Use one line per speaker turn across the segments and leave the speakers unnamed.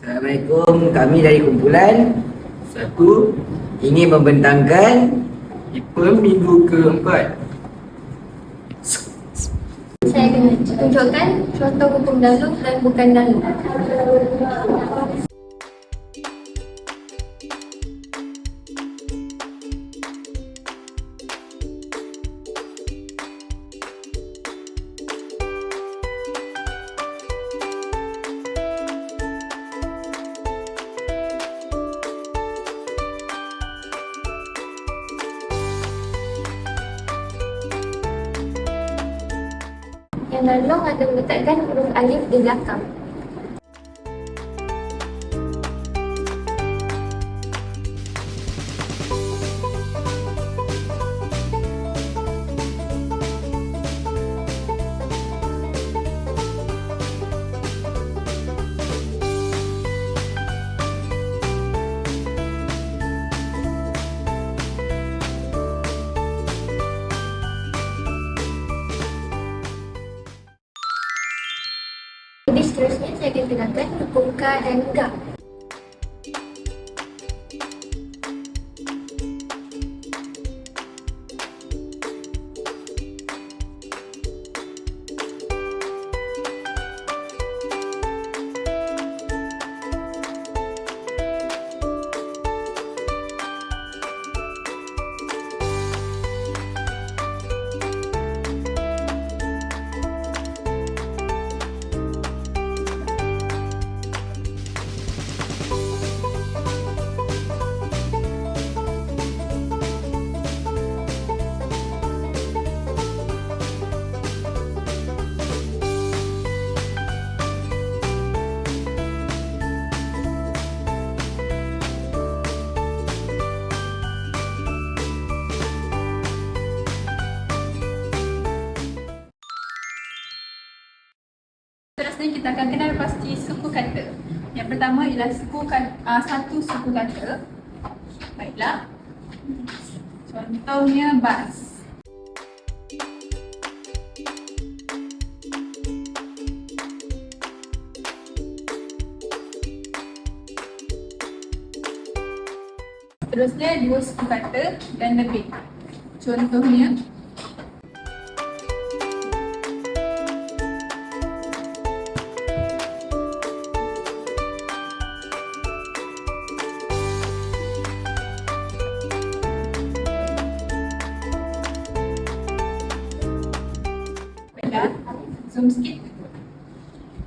Assalamualaikum, kami dari kumpulan
Satu,
ingin membentangkan
IPA minggu keempat.
Saya akan tunjukkan contoh hukum dalu dan bukan dalu. Yang dalam ada meletakkan huruf alif di belakang. Jadi seterusnya saya akan terangkan hukum ka dan ga.
Seterusnya kita akan kenal pasti suku kata. Yang pertama ialah satu suku kata. Baiklah. Contohnya bas. Seterusnya dua suku kata dan lebih. Contohnya zoom sikit.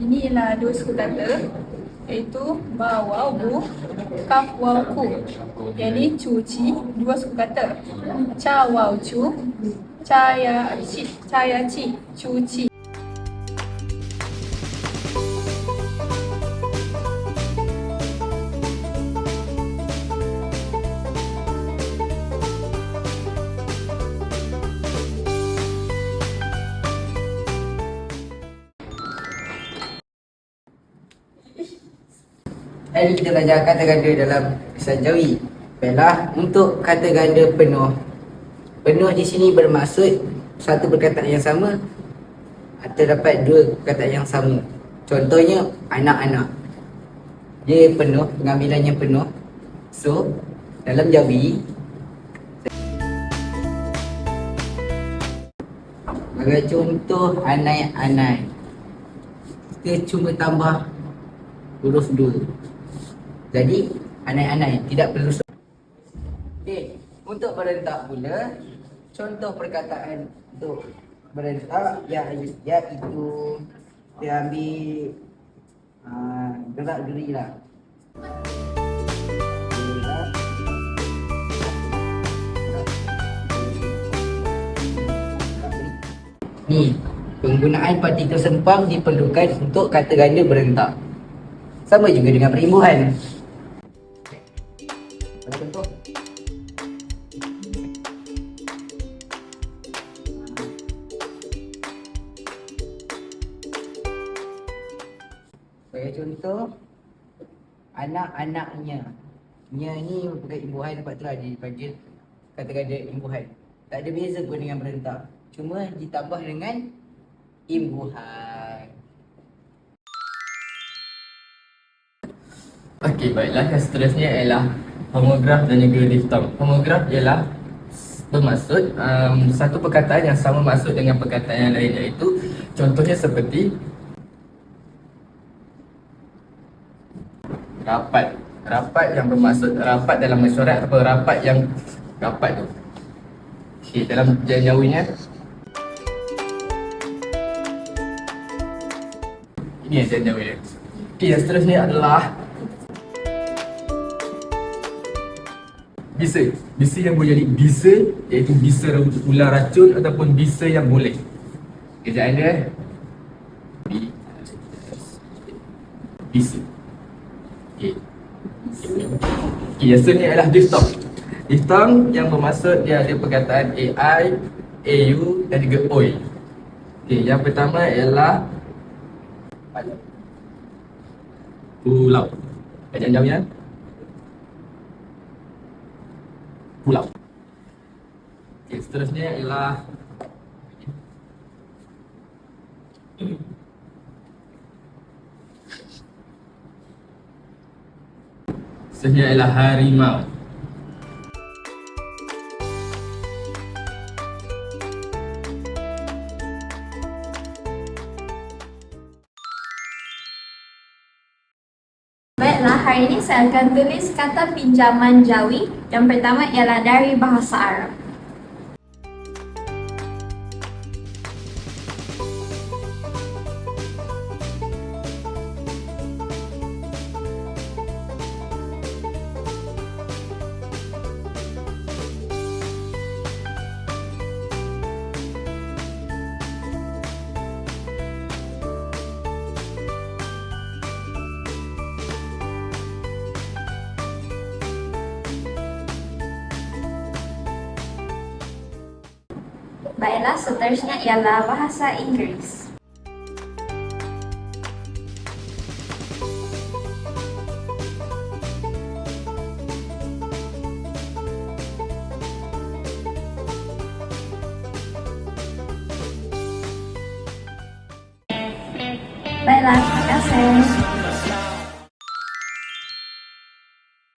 Ini ialah dua suku kata iaitu ba waw bu, kaf waw ku. Jadi cuci dua suku kata. Ca waw cu, ca ya ci, cuci.
Hari ini kita belajar kata ganda dalam Lisan Jawi. Baiklah, untuk kata ganda penuh. Penuh di sini bermaksud satu perkataan yang sama terdapat dua perkataan yang sama. Contohnya anak-anak. Dia penuh, pengambilannya penuh. So, dalam Jawi sebagai contoh anai-anai, kita cuma tambah huruf dua. Jadi anai-anai tidak perlu. Okey, untuk berentak pula, contoh perkataan untuk berentak iaitu kita ambil gerak-geri lah. Ni, penggunaan partikel sempang diperlukan untuk kata ganda berentak. Sama juga dengan perimbuhan. Contoh. Sebagai contoh, anak-anaknya. Nya ni merupakan imbuhan, sebab itulah dipanggil kata ganda imbuhan. Tak ada beza pun dengan berentak. Cuma ditambah dengan imbuhan.
Okey, baiklah. Yang seterusnya ialah homograf dan juga diftong. Homograf ialah bermaksud satu perkataan yang sama maksud dengan perkataan yang lain, iaitu contohnya seperti rapat. Rapat yang bermaksud rapat dalam mesyuarat atau rapat yang rapat tu. Okey, dalam jawinya ini yang jawi dia. Okey, yang seterusnya adalah bisa. Bisa yang boleh jadi bisa, iaitu bisa ular racun ataupun bisa yang boleh. Kejap dia. Bisa. Okey. Okey, yang seterusnya adalah diftong. Diftong yang bermaksud dia ada perkataan AI, AU dan juga OI. Okey, yang pertama ialah pulau. Kejap jauhnya. Pulau. Okey, seterusnya ialah seterusnya ialah harimau.
Baiklah, hari ini saya akan tulis kata pinjaman jawi. Yang pertama ialah dari bahasa Arab. Baiklah, seterusnya ialah bahasa Inggeris. Baiklah, terima kasih.